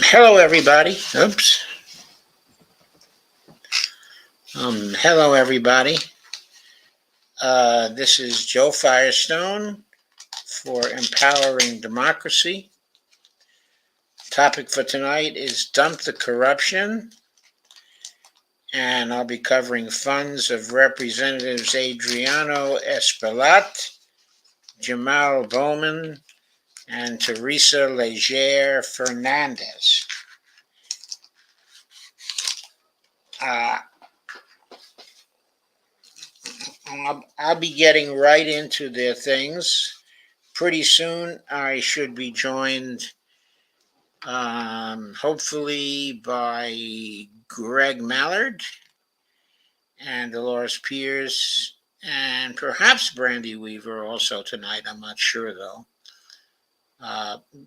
Hello, everybody. Oops. Hello, everybody. This is Joe Firestone for Empowering Democracy. Topic for tonight is Dump the Corruption. And I'll be covering funds of Representatives Adriano Espaillat, Jamal Bowman, and Teresa Leger Fernandez. I'll be getting right into their things. Pretty soon, I should be joined, hopefully, by Greg Mallard and Dolores Pierce, and perhaps Brandy Weaver also tonight. I'm not sure, though.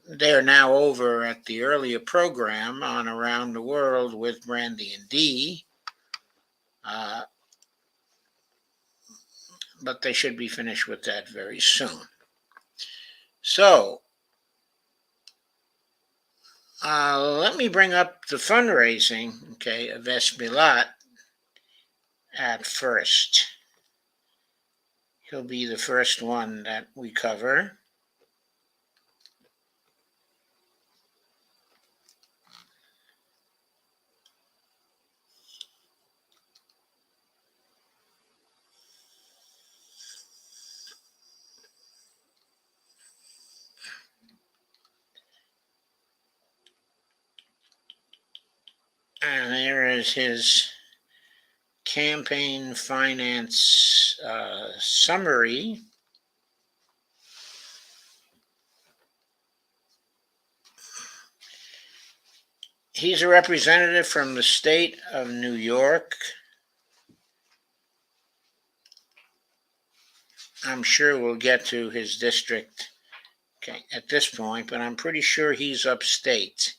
They are now over at the earlier program on Around the World with Brandy and Dee. But they should be finished with that very soon. So, let me bring up the fundraising, of Espaillat at first. He'll be the first one that we cover. And there is his campaign finance summary. He's a representative from the state of New York. I'm sure we'll get to his district at this point, but I'm pretty sure he's upstate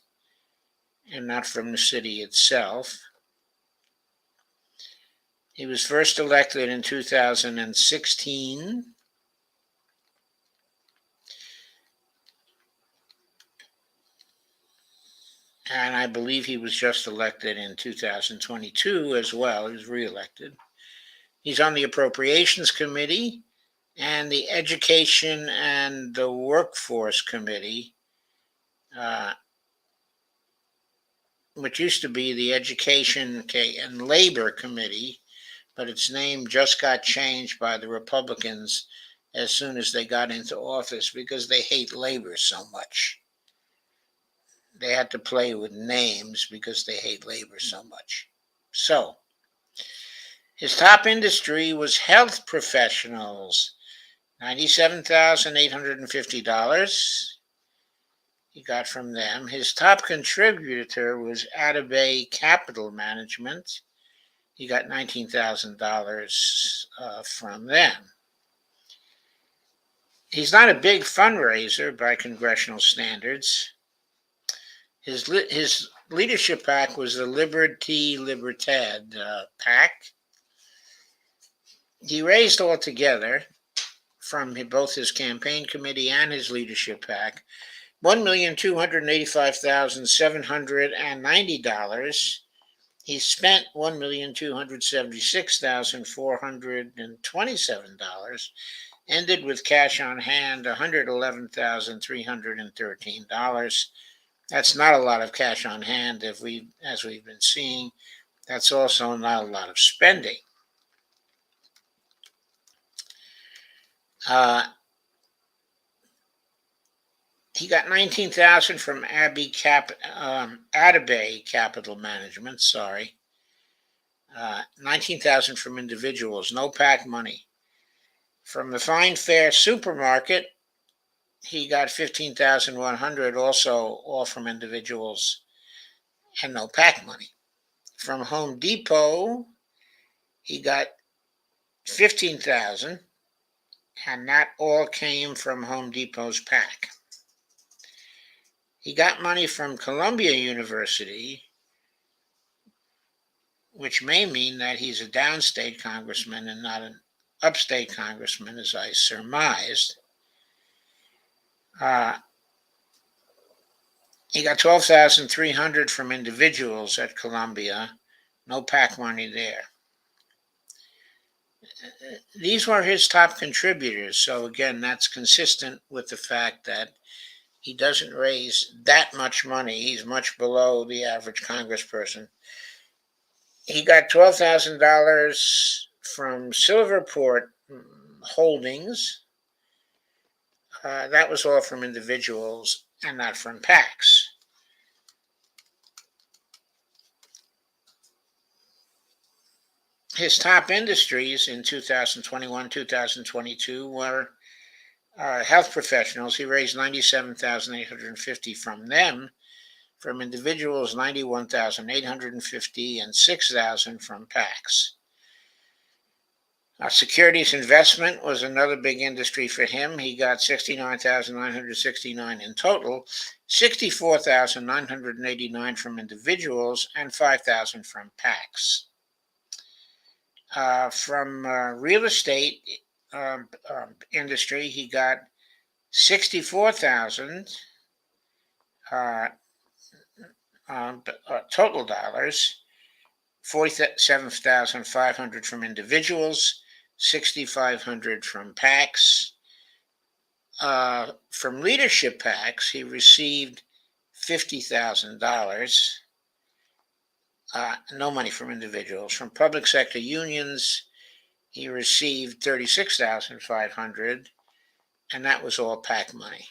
and not from the city itself. He was first elected in 2016. And I believe he was just elected in 2022 as well. He was reelected. He's on the Appropriations Committee and the Education and the Workforce Committee, which used to be the Education and Labor Committee, but its name just got changed by the Republicans as soon as they got into office because they hate labor so much. They had to play with names because they hate labor so much. So, his top industry was health professionals, $97,850 he got from them. His top contributor was Atabay Capital Management. He got $19,000 from them. He's not a big fundraiser by congressional standards. His leadership PAC was the Libertad PAC. He raised altogether from both his campaign committee and his leadership PAC $1,285,790. He spent $1,276,427. Ended with cash on hand $111,313. That's not a lot of cash on hand as we've been seeing. That's also not a lot of spending. He got 19,000 from Atabay Capital Management. Sorry, 19,000 from individuals. No PAC money. From the Fine Fare Supermarket, he got 15,100, also all from individuals and no PAC money. From Home Depot, he got 15,000, and that all came from Home Depot's PAC. He got money from Columbia University, which may mean that he's a downstate congressman and not an upstate congressman, as I surmised. He got 12,300 from individuals at Columbia. No PAC money there. These were his top contributors. So again, that's consistent with the fact that he doesn't raise that much money. He's much below the average congressperson. He got $12,000 from Silverport Holdings. That was all from individuals and not from PACs. His top industries in 2021-2022 were health professionals. He raised $97,850 from them. From individuals, $91,850 and $6,000 from PACs. Securities investment was another big industry for him. He got $69,969 in total, $64,989 from individuals, and $5,000 from PACs. From real estate industry, he got $64,000 total dollars, $47,500 from individuals, $6,500 from PACs. From leadership PACs, he received $50,000. No money from individuals. From public sector unions, he received $36,500, and that was all PAC money.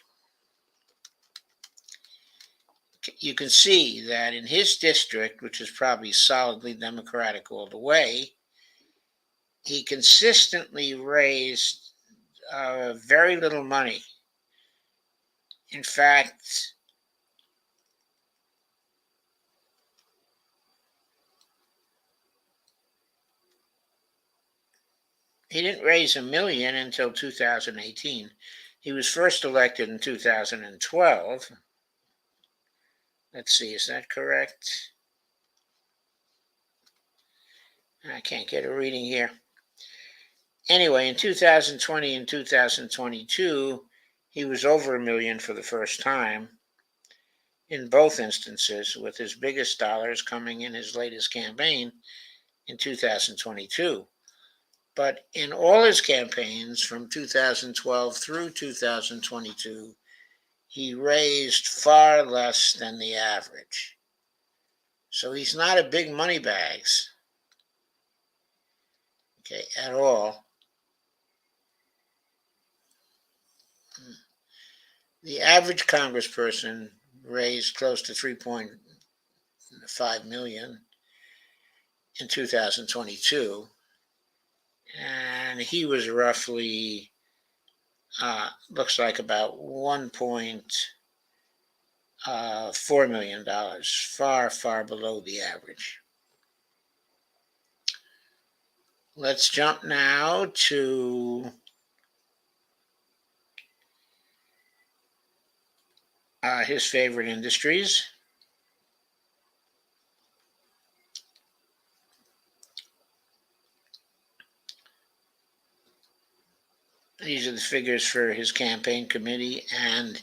You can see that in his district, which is probably solidly Democratic all the way, he consistently raised very little money. In fact, he didn't raise $1 million until 2018. He was first elected in 2012. Let's see, is that correct? I can't get a reading here. Anyway, in 2020 and 2022, he was over $1 million for the first time in both instances, with his biggest dollars coming in his latest campaign in 2022. But in all his campaigns from 2012 through 2022, he raised far less than the average. So he's not a big money bags, okay, at all. The average congressperson raised close to $3.5 million in 2022, and he was roughly looks like about $1.4 million, far below the average. Let's jump now to his favorite industries. These are the figures for his campaign committee and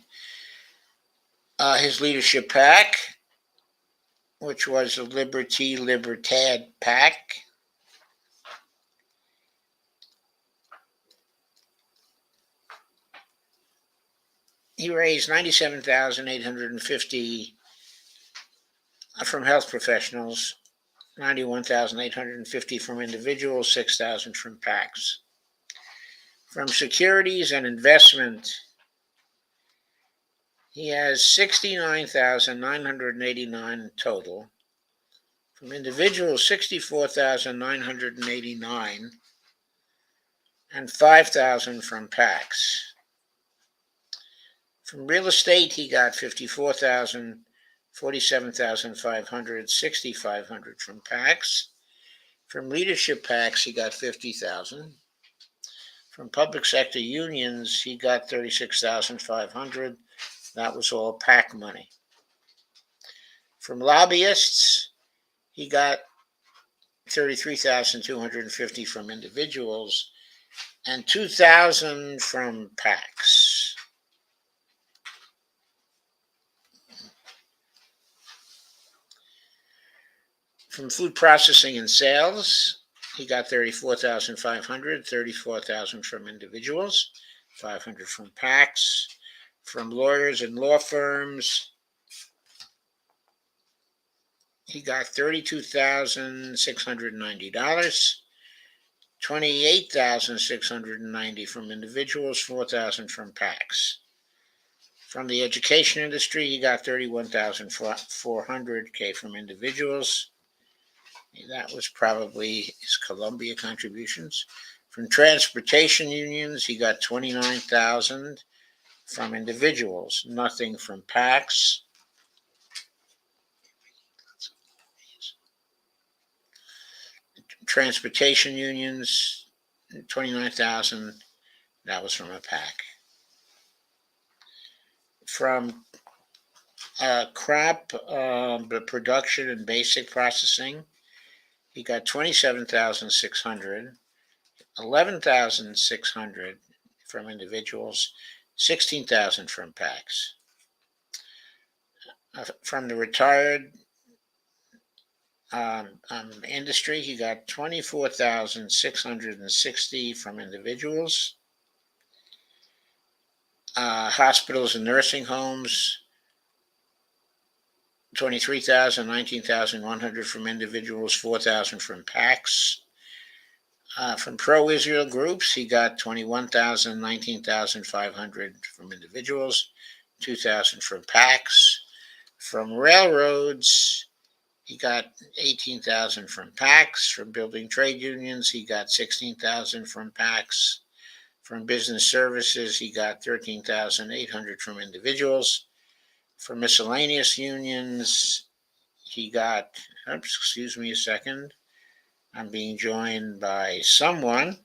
his leadership PAC, which was the Libertad PAC. He raised $97,850 from health professionals, $91,850 from individuals, $6,000 from PACs. From securities and investment, He has 69,989 total. From individuals, 64,989, and 5,000 from PACs. From real estate, he got 54,000, 47,500, 6,500 from PACs. From leadership PACs, he got 50,000. From public sector unions, he got 36,500. That was all PAC money. From lobbyists, he got 33,250 from individuals and 2,000 from PACs. From food processing and sales, he got 34,500, 34,000 from individuals, 500 from PACs. From lawyers and law firms, he got $32,690, 28,690 from individuals, 4,000 from PACs. From the education industry, he got 31,400 from individuals. That was probably his Columbia contributions. From transportation unions, he got 29,000 from individuals, nothing from PACs. Transportation unions, 29,000, that was from a PAC. From crop production and basic processing, he got 27,600, 11,600 from individuals, 16,000 from PACs. From the retired industry, he got 24,660 from individuals. Hospitals and nursing homes, 23,000, 19,100 from individuals, 4,000 from PACs. From pro-Israel groups, he got 21,000, 19,500 from individuals, 2,000 from PACs. From railroads, he got 18,000 from PACs. From building trade unions, he got 16,000 from PACs. From business services, he got 13,800 from individuals. For miscellaneous unions, he got, excuse me a second, I'm being joined by someone.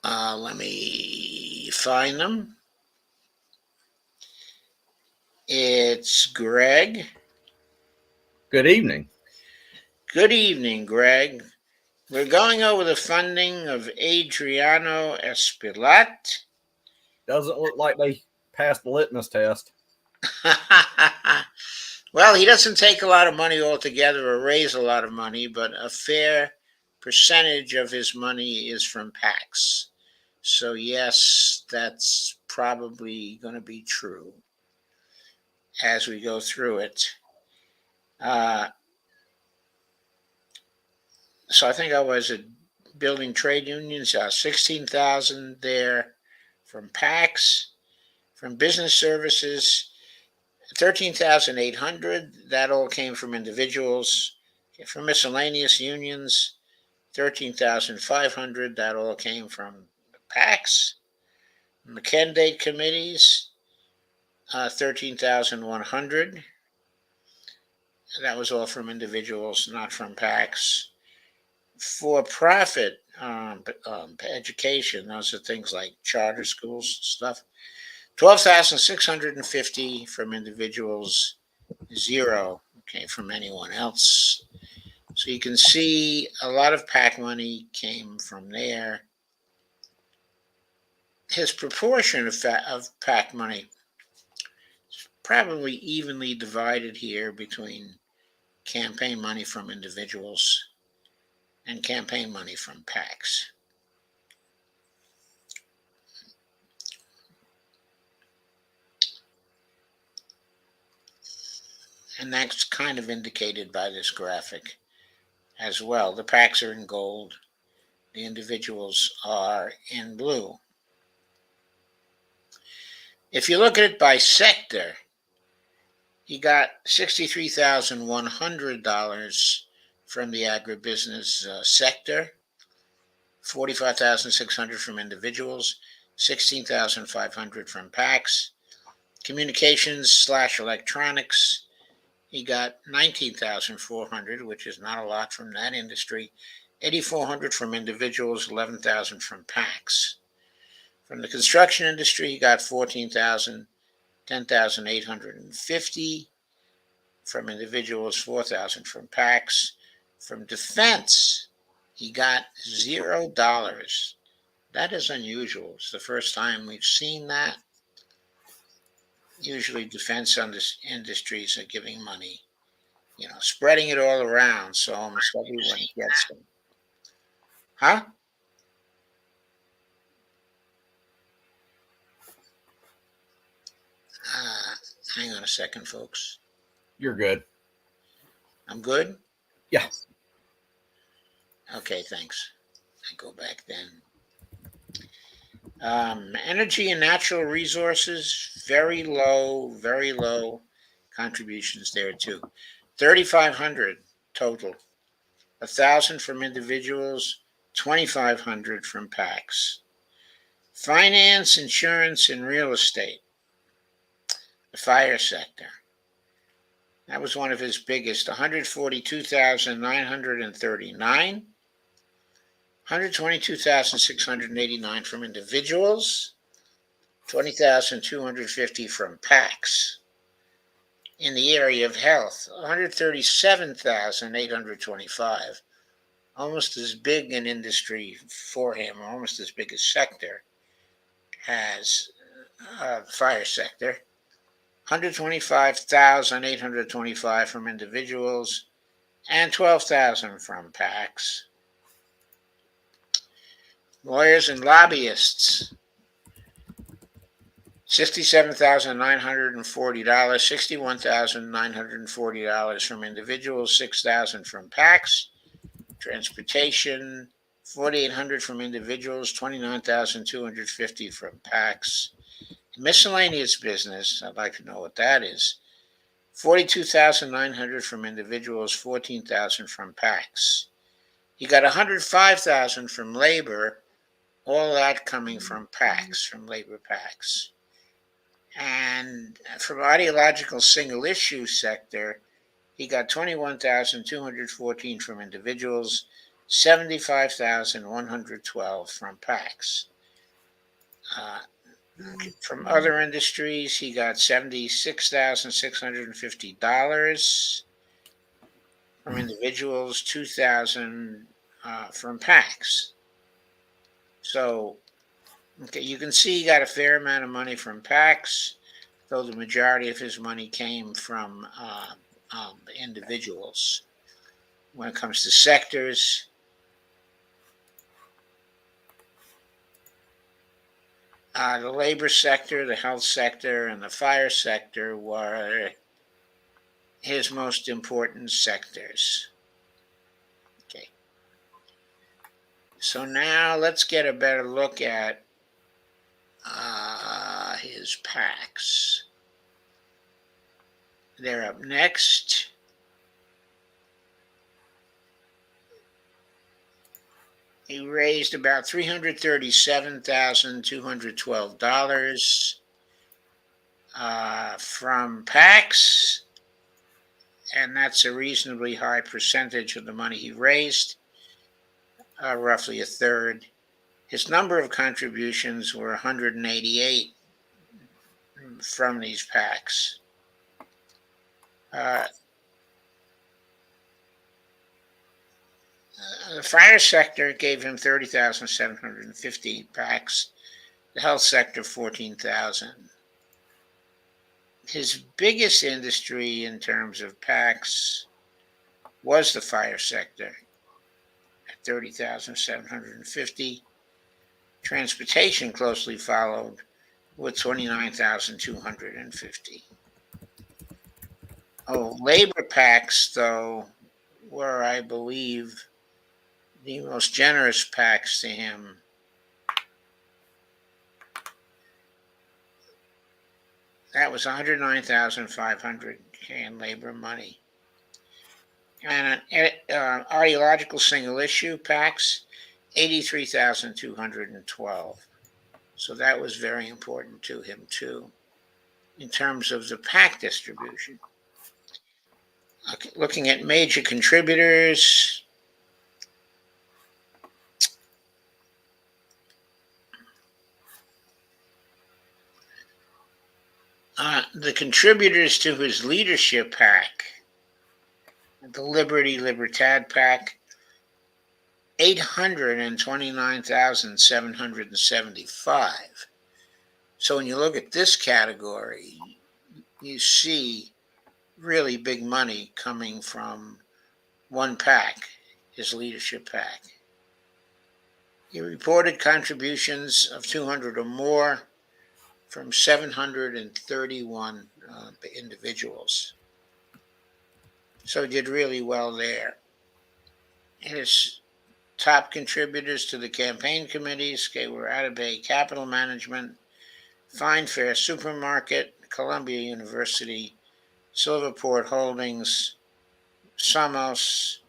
Let me find them. It's Greg. Good evening. Good evening, Greg. We're going over the funding of Adriano Espaillat. Doesn't look like they passed the litmus test. Well, he doesn't take a lot of money altogether or raise a lot of money, but a fair percentage of his money is from PACs. So, yes, that's probably going to be true as we go through it. So I think I was at building trade unions, 16,000 there from PACs. From business services, 13,800. That all came from individuals. From miscellaneous unions, 13,500. That all came from PACs. From the candidate committees, 13,100. That was all from individuals, not from PACs. For-profit education, those are things like charter schools stuff, 12,650 from individuals, 0 came from anyone else. So you can see a lot of PAC money came from there. His proportion of PAC money is probably evenly divided here between campaign money from individuals and campaign money from PACs. And that's kind of indicated by this graphic as well. The PACs are in gold, the individuals are in blue. If you look at it by sector, he got $63,100 from the agribusiness sector, $45,600 from individuals, $16,500 from PACs. Communications/electronics, he got $19,400, which is not a lot from that industry. $8,400 from individuals, $11,000 from PACs. From the construction industry, he got $14,000, $10,850 from individuals, $4,000 from PACs. From defense, he got $0. That is unusual. It's the first time we've seen that. Usually defense industries are giving money, spreading it all around so almost everyone gets them. Huh? Hang on a second, folks. You're good. I'm good? Yeah. Okay, thanks. I go back then. Energy and natural resources, very low contributions there too. 3,500 total. 1,000 from individuals, 2,500 from PACs. Finance, insurance, and real estate. The fire sector. That was one of his biggest, 142,939. 122,689 from individuals, 20,250 from PACs. In the area of health, 137,825, almost as big an industry for him, almost as big a sector as the fire sector. 125,825 from individuals and 12,000 from PACs. Lawyers and lobbyists, $67,940, $61,940 from individuals, $6,000 from PACs. Transportation, $4,800 from individuals, $29,250 from PACs. Miscellaneous business, I'd like to know what that is. $42,900 from individuals, $14,000 from PACs. You got $105,000 from labor, all that coming from PACs, from labor PACs. And from ideological single issue sector, he got $21,214 from individuals, $75,112 from PACs. From other industries, he got $76,650 from individuals, $2,000 from PACs. So, okay, you can see he got a fair amount of money from PACs, though the majority of his money came from individuals. When it comes to sectors, the labor sector, the health sector, and the fire sector were his most important sectors. Okay. So now let's get a better look at his PACs. They're up next. He raised about $337,212 from PACs, and that's a reasonably high percentage of the money he raised, roughly a third. His number of contributions were 188 from these PACs. The fire sector gave him 30,750 PACs. The health sector, 14,000. His biggest industry in terms of PACs was the fire sector at 30,750. Transportation closely followed with 29,250. Labor PACs, though, were, I believe, the most generous PACs to him. That was 109,500 in labor money. And an ideological single issue PACs, 83,212. So that was very important to him too, in terms of the PAC distribution. Okay, looking at major contributors, the contributors to his leadership PAC, the Liberty Libertad PAC, 829,775. So when you look at this category, you see really big money coming from one PAC, his leadership PAC. He reported contributions of 200 or more from 731 individuals. So he did really well there. His top contributors to the campaign committees were Atabey Capital Management, Fine Fair Supermarket, Columbia University, Silverport Holdings, Samos,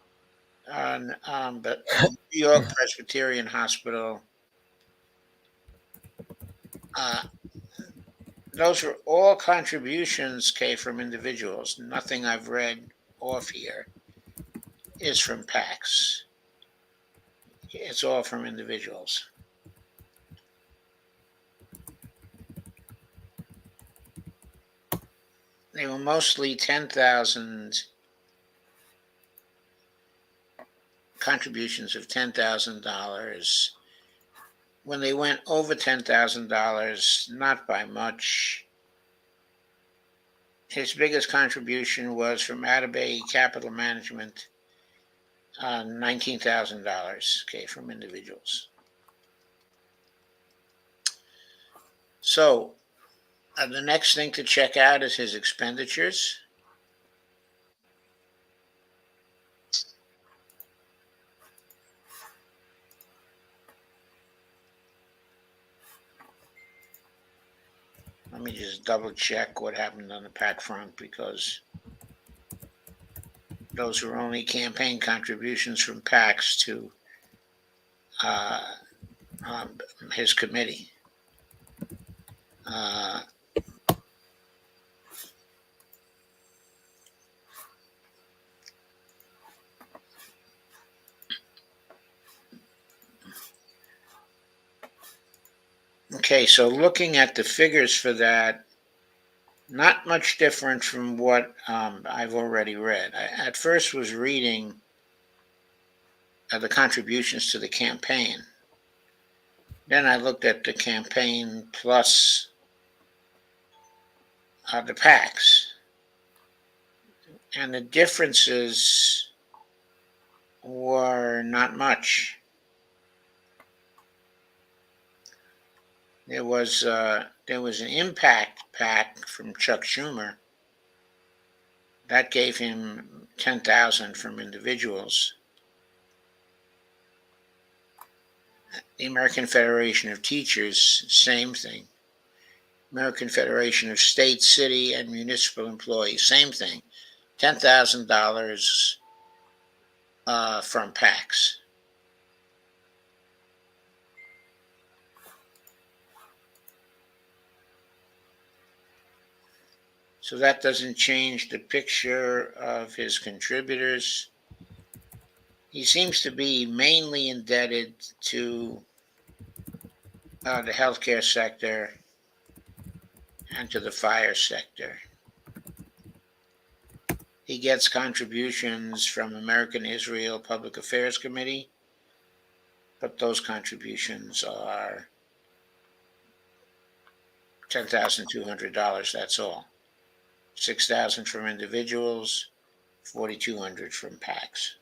New York Presbyterian Hospital. Those were all contributions from individuals. Nothing I've read off here is from PACs. It's all from individuals. They were mostly 10,000 contributions of $10,000. When they went over $10,000, not by much. His biggest contribution was from Atabey Capital Management, $19,000 from individuals. So the next thing to check out is his expenditures. Let me just double check what happened on the PAC front, because those were only campaign contributions from PACs to his committee. Okay, so looking at the figures for that, not much different from what I've already read. I at first was reading the contributions to the campaign. Then I looked at the campaign plus the PACs. And the differences were not much. There was an impact PAC from Chuck Schumer that gave him 10,000 from individuals. The American Federation of Teachers, same thing. American Federation of State, City, and Municipal Employees, same thing. $10,000 from PACs. So that doesn't change the picture of his contributors. He seems to be mainly indebted to the healthcare sector and to the fire sector. He gets contributions from American Israel Public Affairs Committee, but those contributions are $10,200, that's all. 6,000 from individuals, 4,200 from PACs.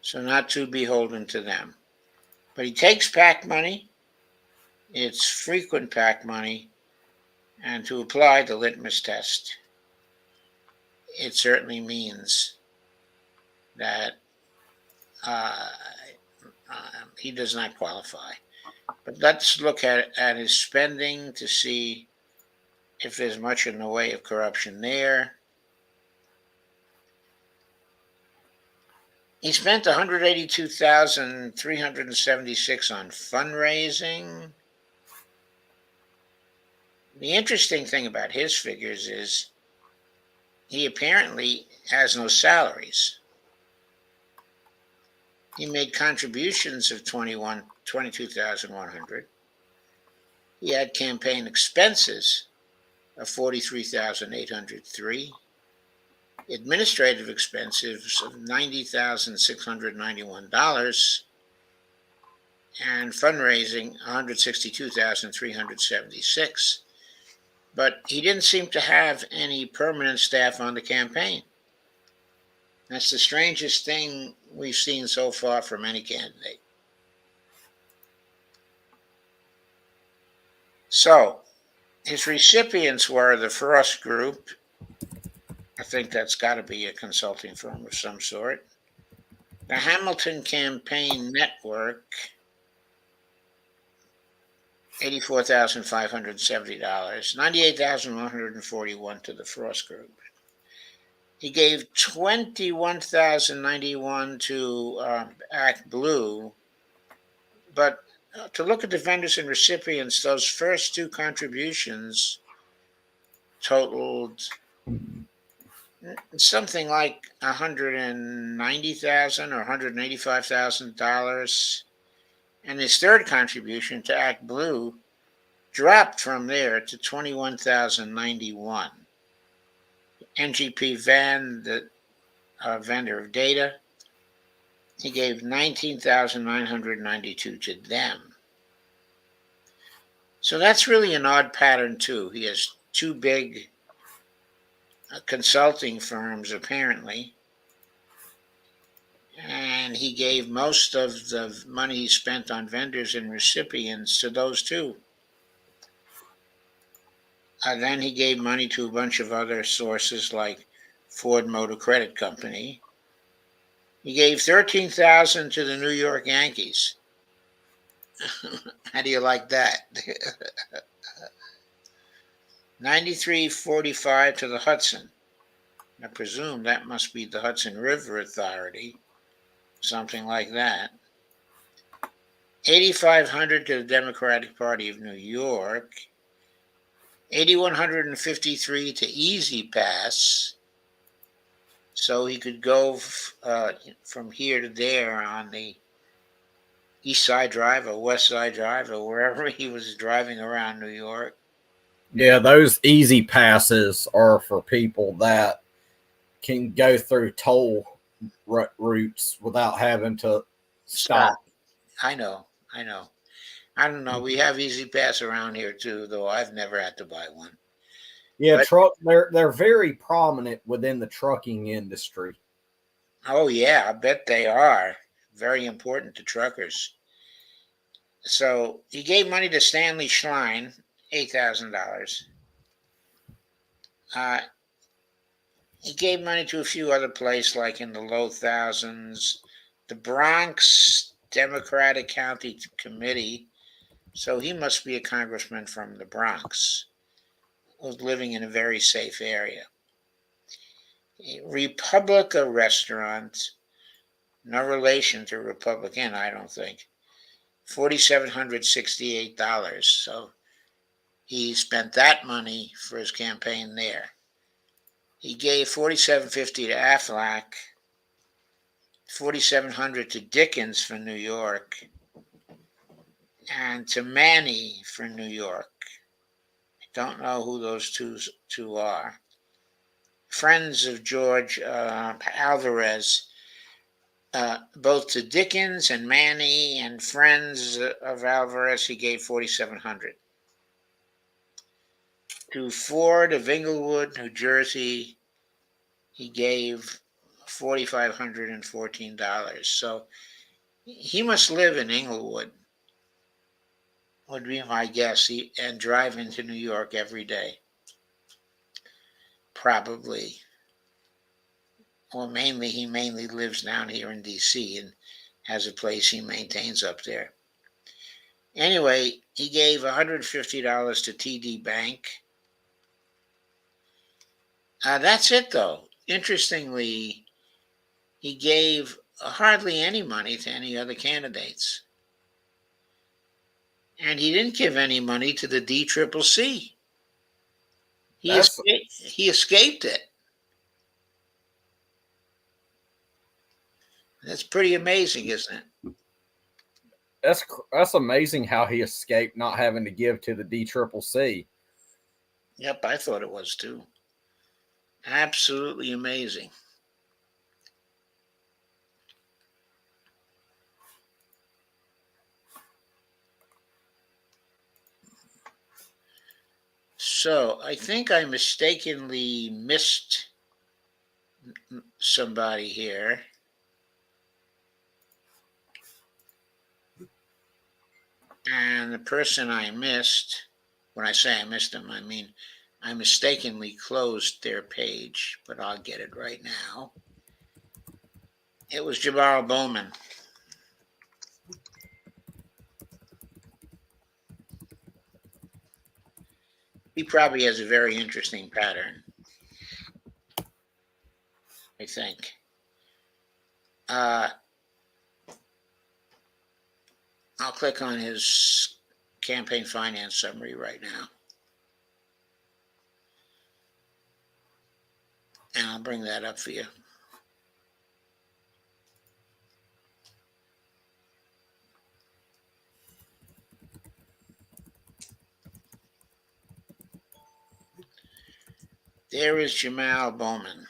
So not too beholden to them. But he takes PAC money, it's frequent PAC money, and to apply the litmus test, it certainly means that he does not qualify. But let's look at his spending to see if there's much in the way of corruption there. He spent $182,376 on fundraising. The interesting thing about his figures is he apparently has no salaries. He made contributions of $22,100. He had campaign expenses of $43,803, administrative expenses of $90,691, and fundraising $162,376. But he didn't seem to have any permanent staff on the campaign. That's the strangest thing we've seen so far from any candidate. So, his recipients were the Frost Group. I think that's got to be a consulting firm of some sort. The Hamilton Campaign Network, $84,570, $98,141 to the Frost Group. He gave $21,091 to Act Blue, but to look at the vendors and recipients, those first two contributions totaled something like $190,000 or $185,000, and his third contribution to Act Blue dropped from there to $21,091. NGP Van, the vendor of data, he gave $19,992 to them. So that's really an odd pattern too. He has two big consulting firms apparently, and he gave most of the money he spent on vendors and recipients to those two. Then he gave money to a bunch of other sources like Ford Motor Credit Company. He gave $13,000 to the New York Yankees. How do you like that? $93.45 to the Hudson. I presume that must be the Hudson River Authority, something like that. $8,500 to the Democratic Party of New York. $8,153 to Easy Pass, so he could go from here to there on the East Side Drive or West Side Drive or wherever he was driving around New York. Yeah, those easy passes are for people that can go through toll routes without having to stop. I know. I don't know. We have Easy Pass around here too, though I've never had to buy one. Yeah, they're very prominent within the trucking industry. Oh yeah, I bet they are. Very important to truckers. So he gave money to Stanley Schlein, $8,000. He gave money to a few other places, like in the low thousands. The Bronx Democratic County Committee. So he must be a congressman from the Bronx, who's living in a very safe area. Republica Restaurant, no relation to Republican, I don't think. $4,768. So he spent that money for his campaign there. He gave $4,750 to Aflac, $4,700 to Dickens for New York, and to Manny for New York. I don't know who those two are. Friends of George Alvarez, both to Dickens and Manny and friends of Alvarez, he gave $4,700. To Ford of Inglewood, New Jersey, he gave $4,514. So he must live in Inglewood, would be my guess, and drive into New York every day. Probably. Well, he mainly lives down here in D.C. and has a place he maintains up there. Anyway, he gave $150 to TD Bank, That's it, though. Interestingly, he gave hardly any money to any other candidates. And he didn't give any money to the DCCC. That's He escaped it. That's pretty amazing, isn't it? that's amazing how he escaped not having to give to the DCCC. Yep, I thought it was too. Absolutely amazing. So I think I mistakenly missed somebody here. And the person I missed, when I say I missed them, I mean I mistakenly closed their page, but I'll get it right now. It was Jamal Bowman. He probably has a very interesting pattern, I think. I'll click on his campaign finance summary right now. And I'll bring that up for you. There is Jamal Bowman.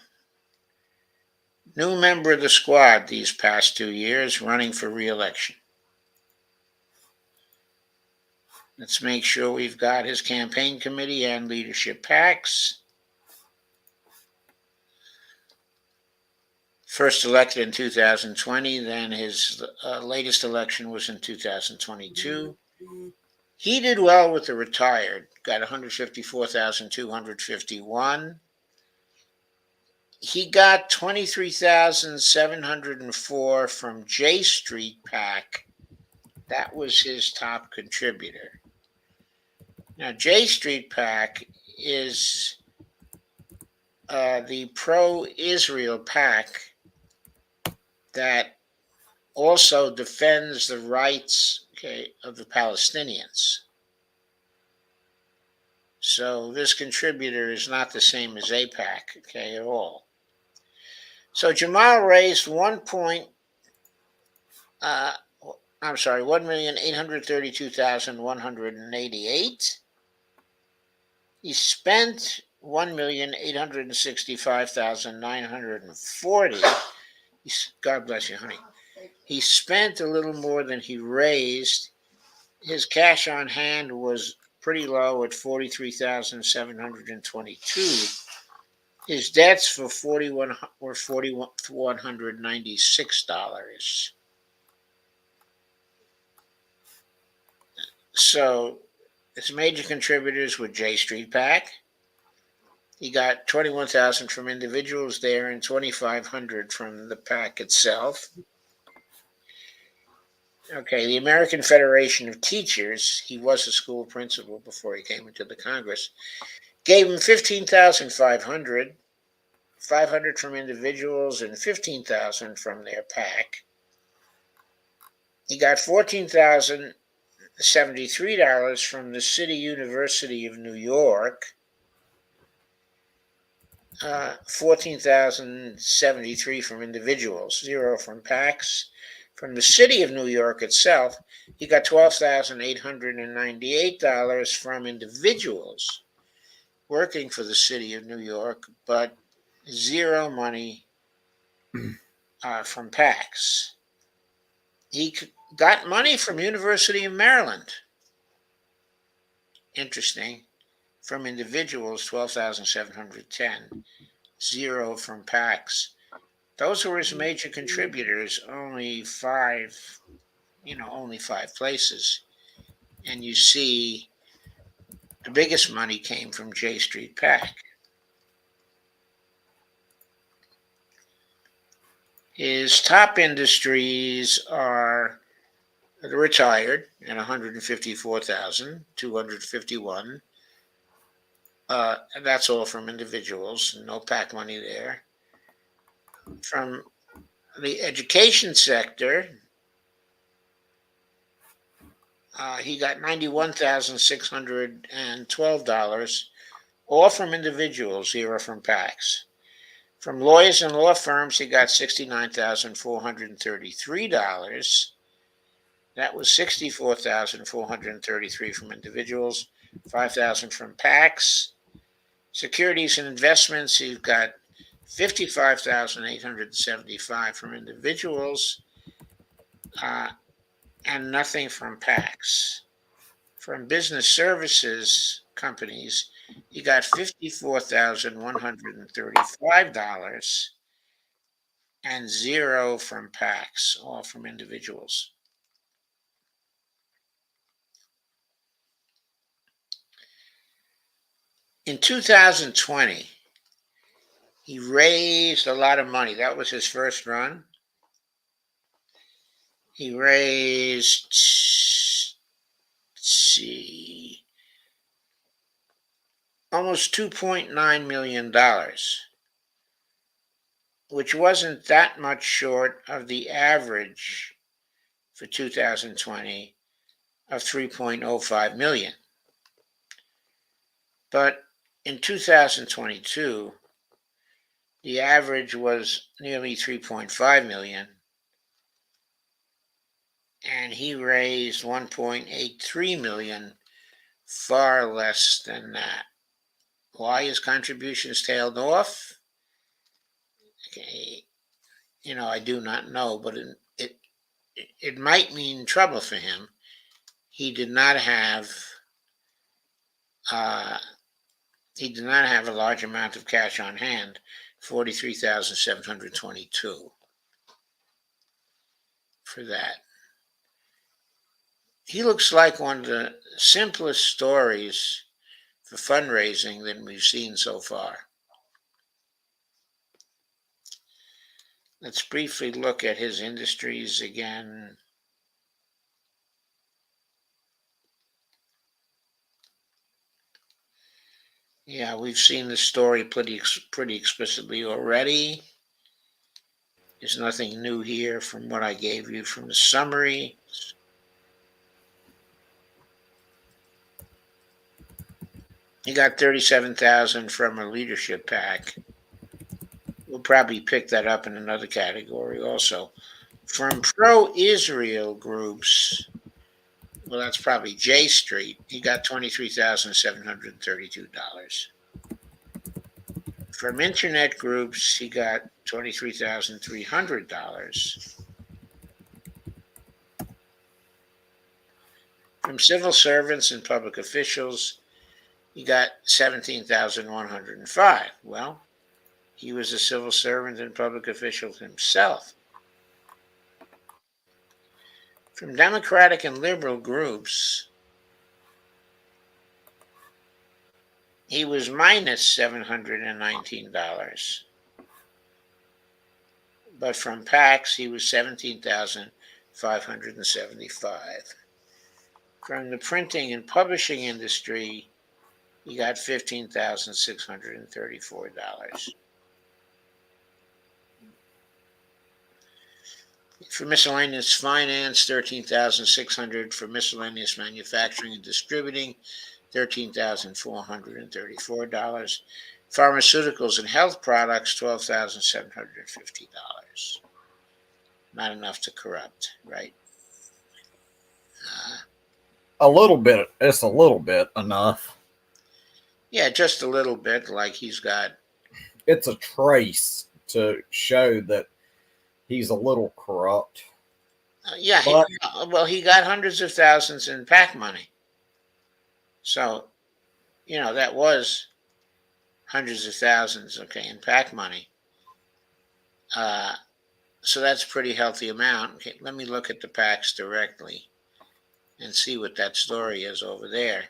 New member of the squad these past 2 years, running for re-election. Let's make sure we've got his campaign committee and leadership packs. First elected in 2020, then his latest election was in 2022. He did well with the retired, got 154,251. He got 23,704 from J Street PAC. That was his top contributor. Now, J Street PAC is the pro-Israel PAC that also defends the rights, of the Palestinians. So this contributor is not the same as AIPAC, at all. So Jamal raised 1,832,188. He spent 1,865,940. God bless you, honey. He spent a little more than he raised. His cash on hand was pretty low at 43,722. His debts were $4,196. So his major contributors were J Street PAC. He got 21,000 from individuals there and 2,500 from the PAC itself. Okay, the American Federation of Teachers, he was a school principal before he came into the Congress, gave him 15,500, 500 from individuals and 15,000 from their PAC. He got $14,073 from the City University of New York, 14,073 from individuals, 0 from PACs. From the City of New York itself, he got $12,898 from individuals working for the City of New York, but 0 money from PACs. He got money from University of Maryland. Interesting. From individuals, 12,710, 0 from PACs. Those were his major contributors, only 5 places. And you see the biggest money came from J Street PAC. His top industries are the retired at 154,251. That's all from individuals, no PAC money there. From the education sector, he got $91,612, all from individuals, 0 from PACs. From lawyers and law firms, he got $69,433. That was $64,433 from individuals, $5,000 from PACs. Securities and investments, he got $55,875 from individuals, and nothing from PACs. From business services companies, he got $54,135 and 0 from PACs, all from individuals. In 2020, he raised a lot of money. That was his first run. He raised, let's see, almost $2.9 million, which wasn't that much short of the average for 2020 of 3.05 million. But in 2022, the average was nearly 3.5 million, and he raised 1.83 million, far less than that. Why his contributions tailed off? Okay, I do not know, but it might mean trouble for him. He did not have a large amount of cash on hand, 43,722 for that. He looks like one of the simplest stories for fundraising that we've seen so far. Let's briefly look at his industries again. Yeah, we've seen the story pretty explicitly already. There's nothing new here from what I gave you from the summary. He got 37,000 from a leadership pack. We'll probably pick that up in another category also. From pro-Israel groups, well, that's probably J Street. He got $23,732. From internet groups, he got $23,300. From civil servants and public officials, he got 17,105. Well, he was a civil servant and public official himself. From Democratic and liberal groups, he was minus $719. But from PACs, he was 17,575. From the printing and publishing industry, he got $15,634. For miscellaneous finance, $13,600. For miscellaneous manufacturing and distributing, $13,434. Pharmaceuticals and health products, $12,750. Not enough to corrupt, right? A little bit. It's a little bit enough. Yeah, just a little bit. Like he's got. It's a trace to show that he's a little corrupt. Yeah, he got hundreds of thousands in PAC money. So, that was hundreds of thousands, okay, in PAC money. So that's a pretty healthy amount. Okay, let me look at the PACs directly and see what that story is over there.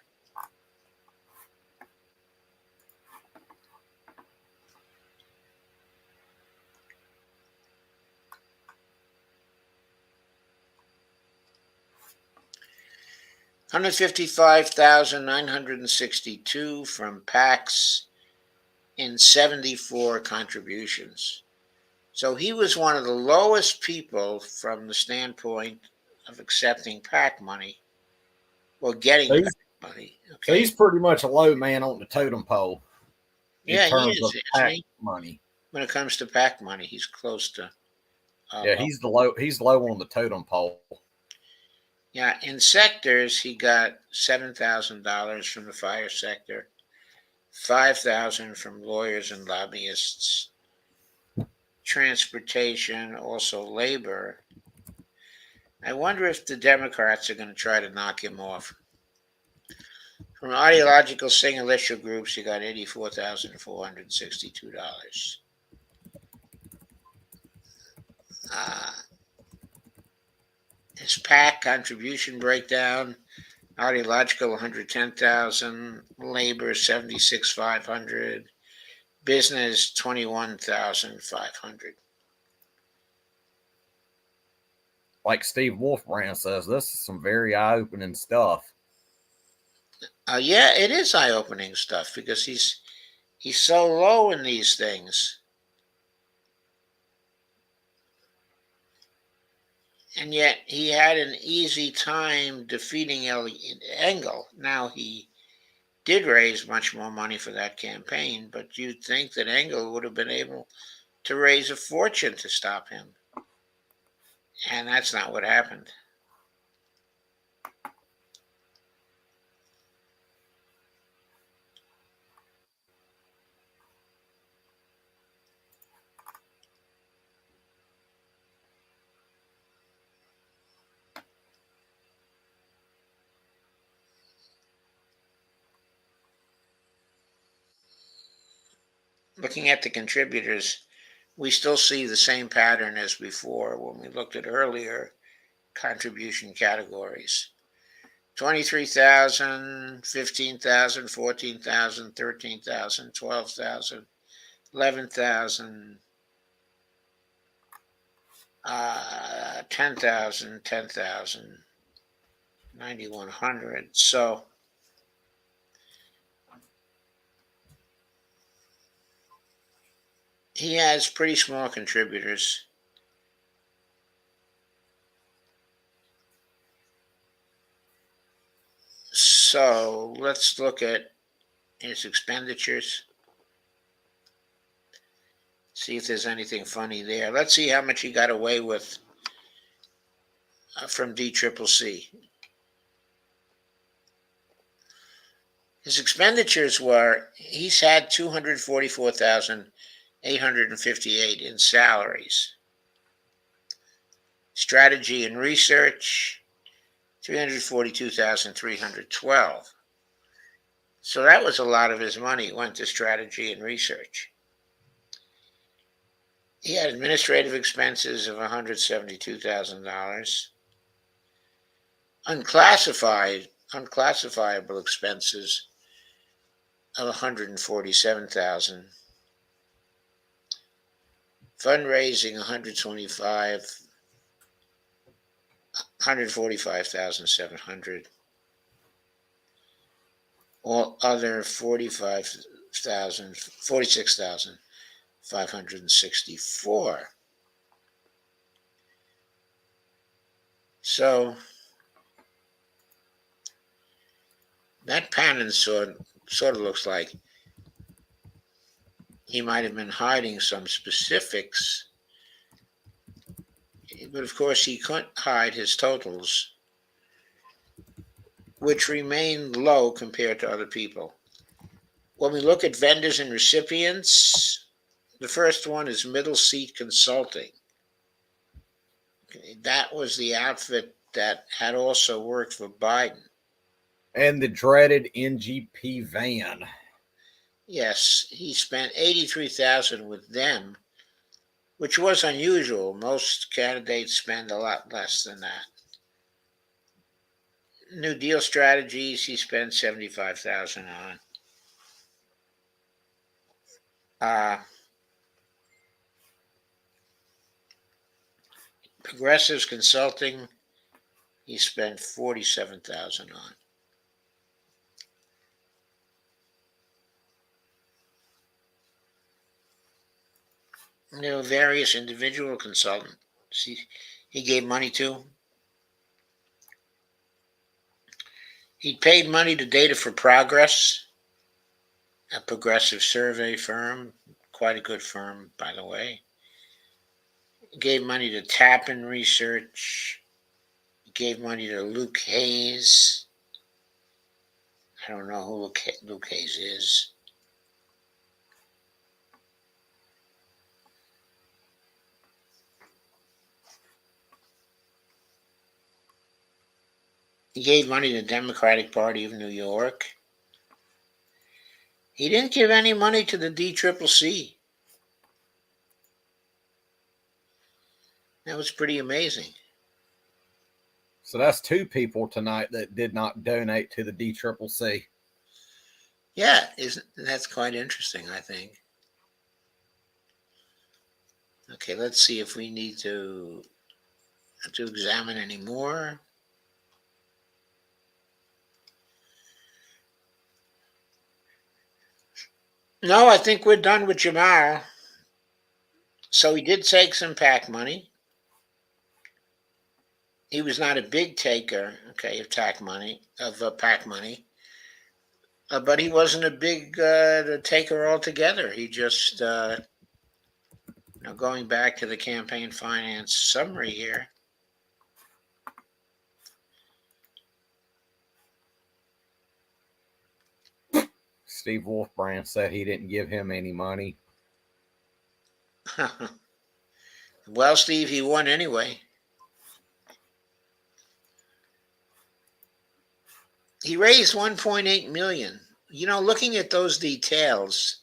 155,962 from PACs in 74 contributions. So he was one of the lowest people from the standpoint of accepting PAC money or So getting PAC he's, money. so Okay. he's pretty much a low man on the totem pole in Yeah, he terms is, of isn't PAC he? money. When it comes to PAC money, he's close to Yeah, low. he's low on the totem pole. Yeah, in sectors, he got $7,000 from the fire sector, 5,000 from lawyers and lobbyists, transportation, also labor. I wonder if the Democrats are going to try to knock him off. From ideological single issue groups, he got $84,462. Uh, his PAC contribution breakdown: ideological 110,000, labor 76,500, business 21,500. Like Steve Wolfbrand says, this is some very eye-opening stuff. Yeah, it is eye-opening stuff because he's so low in these things, and yet he had an easy time defeating Engel. Now he did raise much more money for that campaign, but you'd think that Engel would have been able to raise a fortune to stop him, and that's not what happened. Looking at the contributors, we still see the same pattern as before when we looked at earlier contribution categories: 23,000, 15,000, 14,000, 13,000, 12,000, 11,000, 10,000, 10,000, 9,100. So he has pretty small contributors. So let's look at his expenditures. See if there's anything funny there. Let's see how much he got away with from DCCC. His expenditures were, he's had 244,858 in salaries. Strategy and research, 342,312. So that was a lot of his money went to strategy and research. He had administrative expenses of $172,000. Unclassifiable expenses of 147,000. Fundraising 145,700. All other 46,564. So that pattern sort of looks like he might have been hiding some specifics, but of course he couldn't hide his totals, which remain low compared to other people. When we look at vendors and recipients, the first one is Middle Seat Consulting. Okay, that was the outfit that had also worked for Biden. And the dreaded NGP van. Yes, he spent 83,000 with them, which was unusual. Most candidates spend a lot less than that. New Deal strategies, he spent 75,000 on. Progressives Consulting, he spent 47,000 on. various individual consultants he gave money to. He paid money to Data for Progress, a progressive survey firm, quite a good firm, by the way. He gave money to Tappan Research. He gave money to Luke Hayes. I don't know who Luke Hayes is. He gave money to the Democratic Party of New York. He didn't give any money to the DCCC. That was pretty amazing. So that's two people tonight that did not donate to the DCCC. Yeah, that's quite interesting, I think. Okay, let's see if we need to examine any more. No, I think we're done with Jamal. So he did take some PAC money. He was not a big taker, okay, of PAC money, but he wasn't a big taker altogether. He just, going back to the campaign finance summary here. Steve Wolfbrand said he didn't give him any money. Well, Steve, he won anyway. He raised 1.8 million. Looking at those details,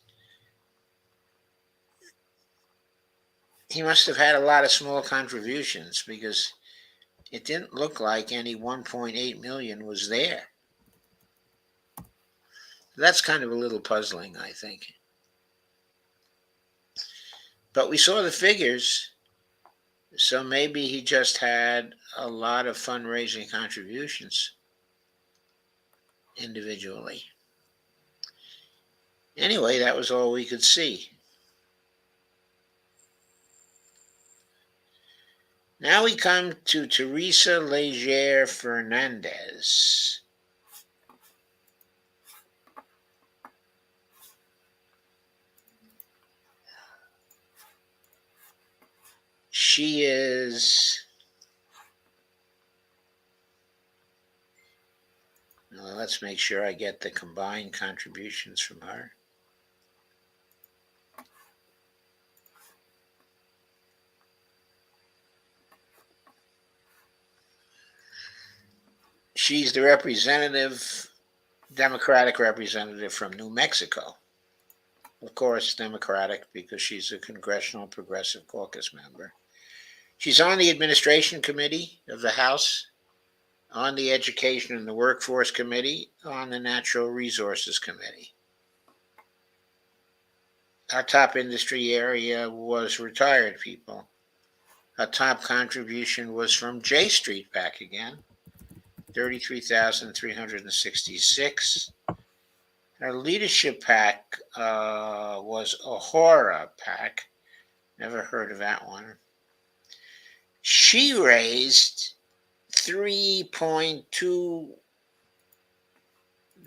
he must have had a lot of small contributions because it didn't look like any 1.8 million was there. That's kind of a little puzzling, I think. But we saw the figures, so maybe he just had a lot of fundraising contributions individually. Anyway, that was all we could see. Now we come to Teresa Leger Fernandez. She is, let's make sure I get the combined contributions from her. She's the Democratic representative from New Mexico. Of course, Democratic because she's a Congressional Progressive Caucus member. She's on the Administration Committee of the House, on the Education and the Workforce Committee, on the Natural Resources Committee. Our top industry area was retired people. Our top contribution was from J Street PAC again, 33,366. Our leadership PAC was Ahora PAC. Never heard of that one. She raised 3.2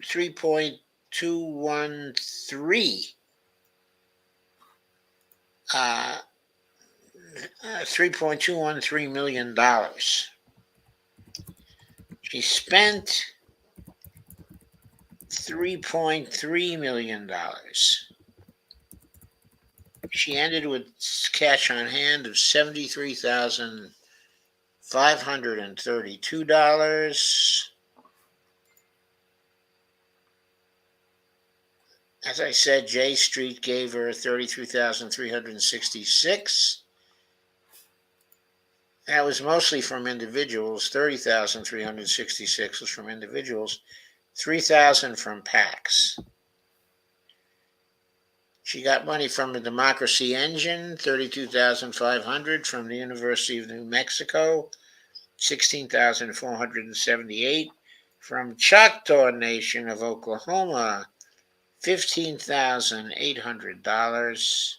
$3.213 million. She spent $3.3 million. She ended with cash on hand of $73,532. As I said, J Street gave her 33,366. That was mostly from individuals. 30,366 was from individuals. 3,000 from PACs. She got money from the Democracy Engine, 32,500 from the University of New Mexico, 16,478 from Choctaw Nation of Oklahoma, $15,800.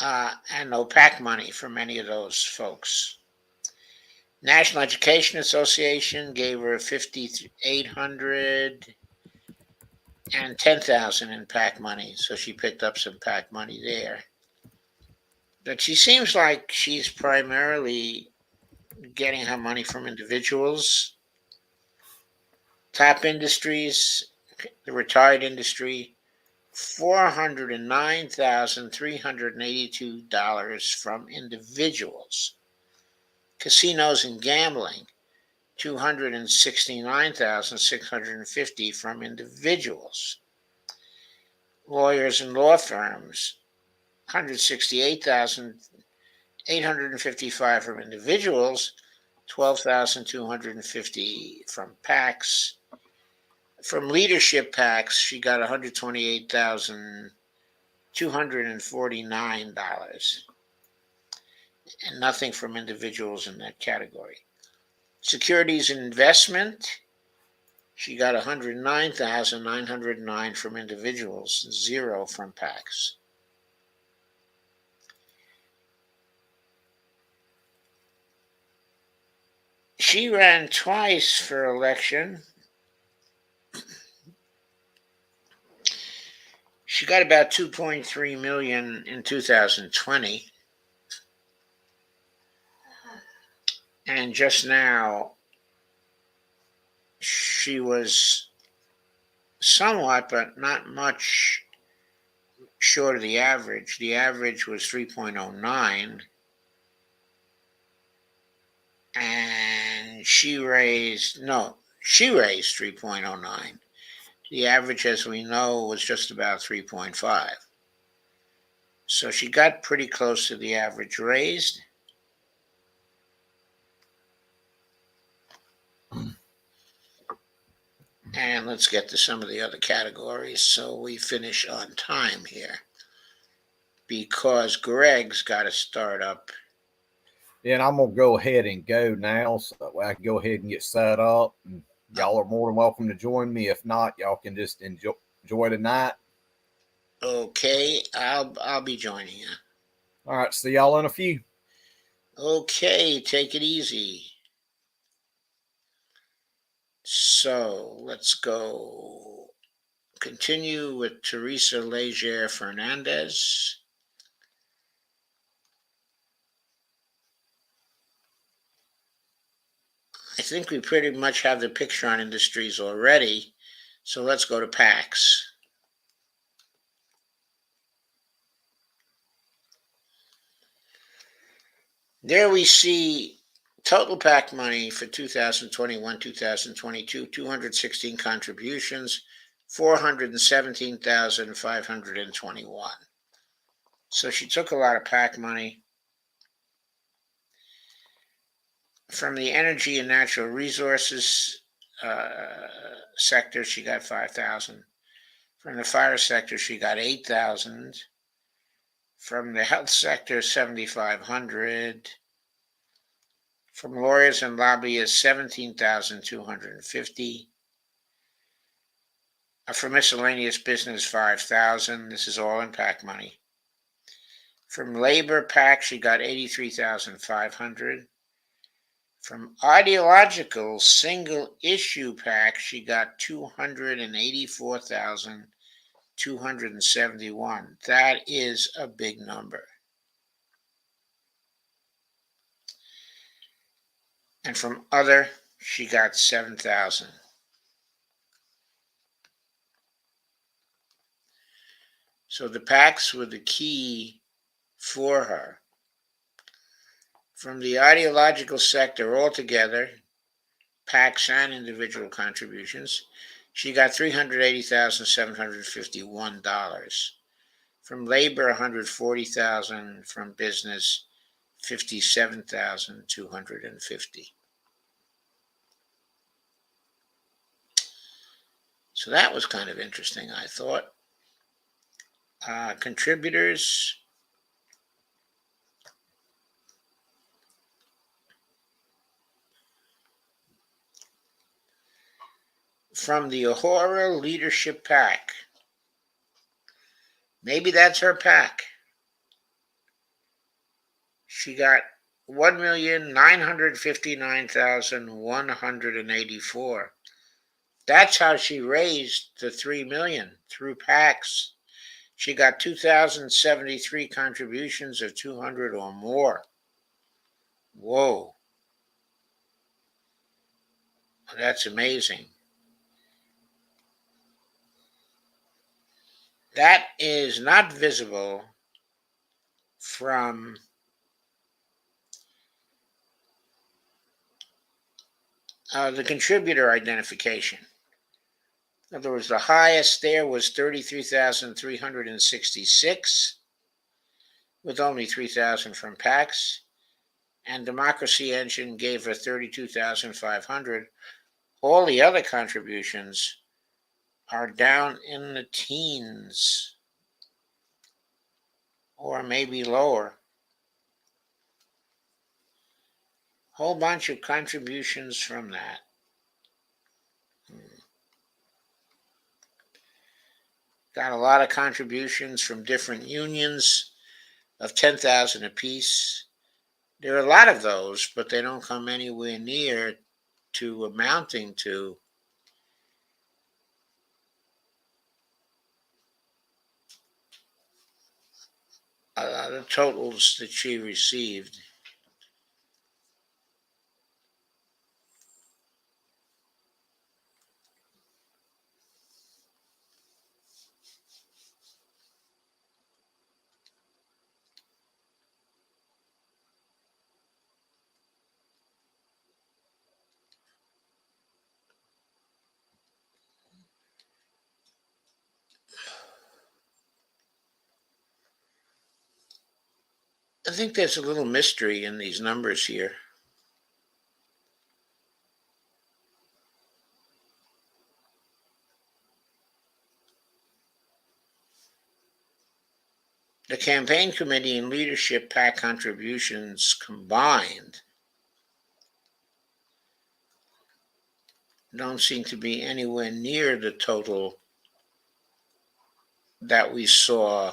and no PAC money from any of those folks. National Education Association gave her $5,800 and $10,000 in PAC money, so she picked up some PAC money there. But she seems like she's primarily getting her money from individuals. Top industries, the retired industry, $409,382 from individuals. Casinos and gambling, $269,650 from individuals. Lawyers and law firms, $168,855 from individuals, $12,250 from PACs. From leadership PACs, she got $128,249, and nothing from individuals in that category. Securities and investment, she got $109,909 from individuals, zero from PACs. She ran twice for election. She got about 2.3 million in 2020. And just now, she was somewhat, but not much, short of the average. The average was 3.09. And she raised 3.09. The average, as we know, was just about 3.5. So she got pretty close to the average raised. And let's get to some of the other categories so we finish on time here. Because Greg's got to start up. Yeah, and I'm going to go ahead and go now so that way I can go ahead and get set up. And y'all are more than welcome to join me. If not, y'all can just enjoy the night. Okay, I'll be joining you. All right, see y'all in a few. Okay, take it easy. So let's go continue with Teresa Leger Fernandez. I think we pretty much have the picture on industries already. So let's go to PACs. There we see total PAC money for 2021, 2022, 216 contributions, 417,521. So she took a lot of PAC money. From the energy and natural resources sector, she got 5,000. From the fire sector, she got 8,000. From the health sector, 7,500. From lawyers and lobbyists, 17,250. From miscellaneous business, 5,000. This is all in PAC money. From labor PAC, she got 83,500. From ideological single issue PAC, she got 284,271. That is a big number. And from other, she got 7,000. So the PACs were the key for her. From the ideological sector altogether, PACs and individual contributions, she got $380,751. From labor, $140,000. From business, $57,250. So that was kind of interesting, I thought. Contributors. From the Ahura Leadership PAC. Maybe that's her PAC. She got 1,959,184. That's how she raised the 3 million through PACs. She got 2,073 contributions of 200 or more. Whoa. That's amazing. That is not visible from the contributor identification. In other words, the highest there was 33,366, with only 3,000 from PACs, and Democracy Engine gave her 32,500. All the other contributions are down in the teens, or maybe lower. Whole bunch of contributions from that. Got a lot of contributions from different unions of 10,000 apiece. There are a lot of those, but they don't come anywhere near to amounting to the totals that she received. I think there's a little mystery in these numbers here. The campaign committee and leadership PAC contributions combined don't seem to be anywhere near the total that we saw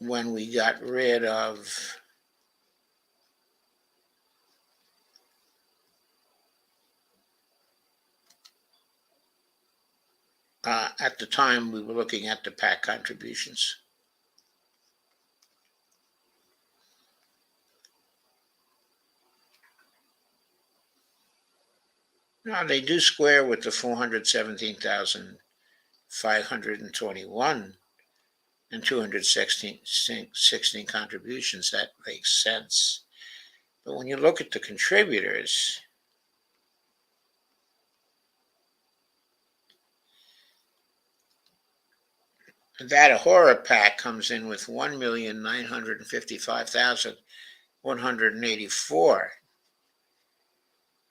when we got rid of at the time we were looking at the PAC contributions. Now they do square with the 417,521 and 216 contributions. That makes sense. But when you look at the contributors, that horror pack comes in with 1,955,184.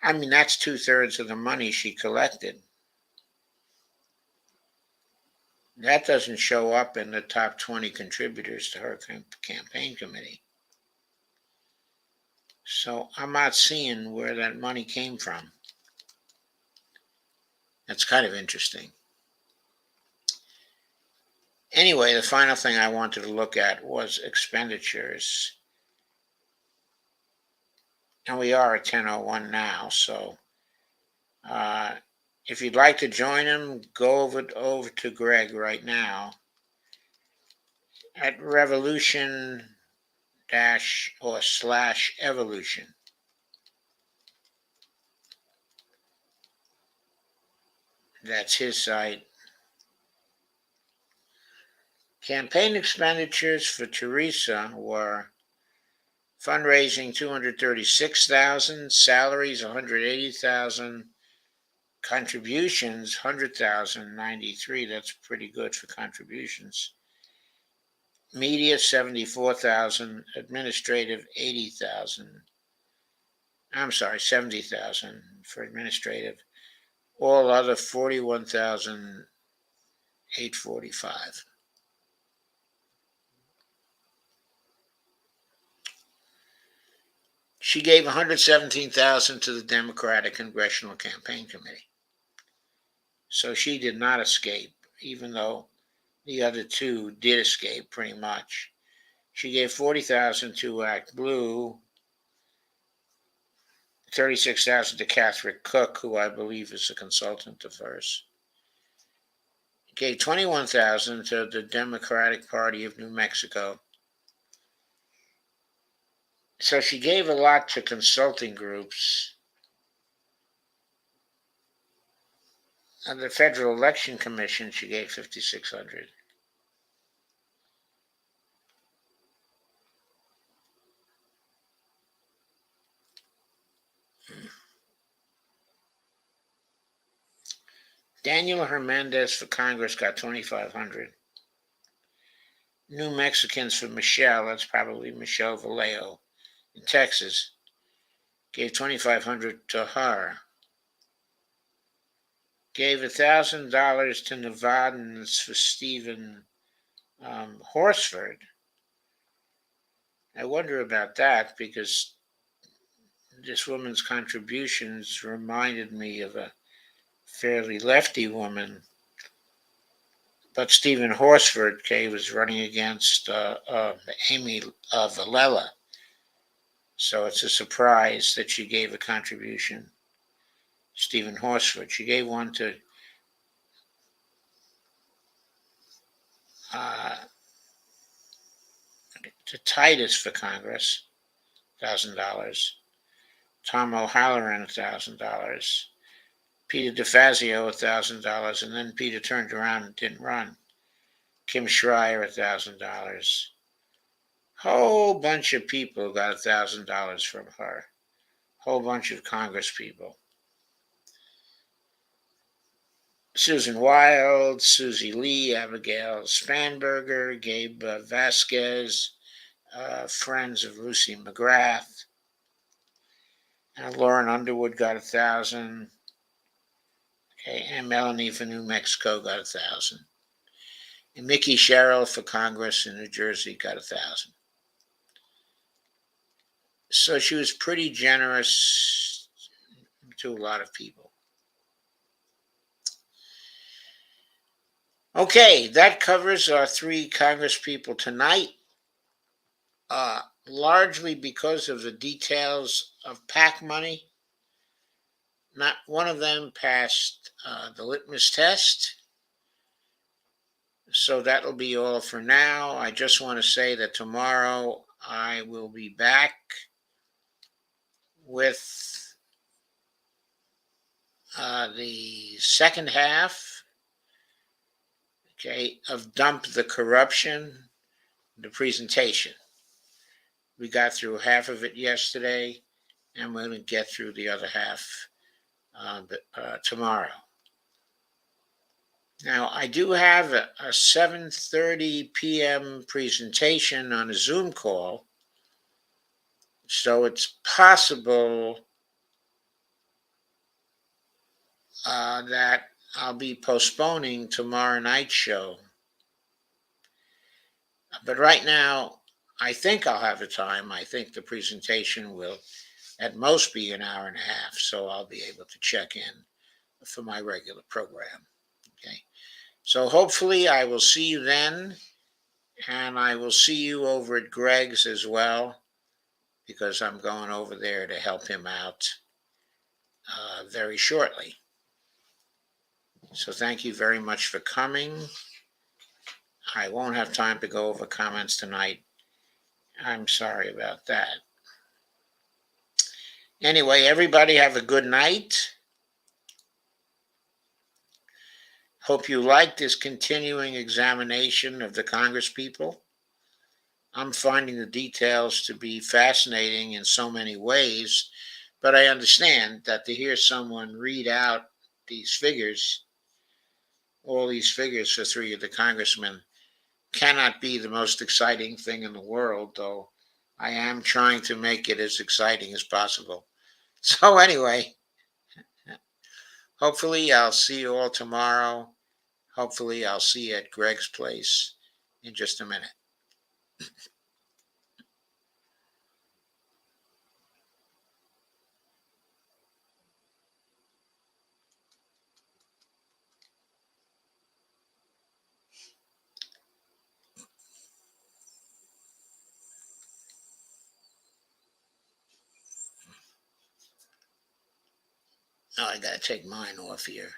I mean, that's 2/3 of the money she collected. That doesn't show up in the top 20 contributors to her campaign committee. So I'm not seeing where that money came from. That's kind of interesting. Anyway, the final thing I wanted to look at was expenditures. And we are at 10:01 now, so if you'd like to join him, go over to Greg right now at revolution dash or slash evolution. That's his site. Campaign expenditures for Teresa were fundraising 236,000, salaries 180,000, contributions 100,093. That's pretty good for contributions. Media 74,000, administrative 80,000. I'm sorry, 70,000 for administrative. All other 41,845. She gave 117,000 to the Democratic Congressional Campaign Committee. So she did not escape, even though the other two did escape pretty much. She gave 40,000 to Act Blue, 36,000 to Catherine Cook, who I believe is a consultant of hers. Gave 21,000 to the Democratic Party of New Mexico. So she gave a lot to consulting groups. And the Federal Election Commission, she gave 5,600. Daniel Hernandez for Congress got 2,500. New Mexicans for Michelle, that's probably Michelle Vallejo in Texas, gave 2,500 to her. Gave $1,000 to Nevadans for Stephen Horsford. I wonder about that because this woman's contributions reminded me of a fairly lefty woman. But Stephen Horsford, was running against Amy Villela. So it's a surprise that she gave a contribution. Stephen Horsford. She gave one to Titus for Congress, $1,000. Tom O'Halloran, $1,000. Peter DeFazio, $1,000. And then Peter turned around and didn't run. Kim Schreier, $1,000. Whole bunch of people got $1,000 from her. Whole bunch of Congress people. Susan Wild, Susie Lee, Abigail Spanberger, Gabe Vasquez, friends of Lucy McGrath. Lauren Underwood got 1,000. Okay, and Melanie for New Mexico got 1,000. And Mickey Sherrill for Congress in New Jersey got 1,000. So she was pretty generous to a lot of people. Okay, that covers our 3 Congress people tonight. Largely because of the details of PAC money. Not one of them passed the litmus test. So that'll be all for now. I just want to say that tomorrow I will be back with the second half, of Dump the Corruption, the presentation. We got through half of it yesterday, and we're going to get through the other half tomorrow. Now, I do have a 7:30 p.m. presentation on a Zoom call, so it's possible that I'll be postponing tomorrow night's show. But right now, I think I'll have the time. I think the presentation will at most be an hour and a half, so I'll be able to check in for my regular program. Okay. So hopefully I will see you then, and I will see you over at Greg's as well, because I'm going over there to help him out very shortly. So thank you very much for coming. I won't have time to go over comments tonight. I'm sorry about that. Anyway, everybody have a good night. Hope you like this continuing examination of the Congress people. I'm finding the details to be fascinating in so many ways, but I understand that to hear someone read out these figures, all these figures for 3 of the congressmen, cannot be the most exciting thing in the world, though I am trying to make it as exciting as possible. So anyway, hopefully I'll see you all tomorrow. Hopefully I'll see you at Greg's place in just a minute. Oh, I gotta take mine off here.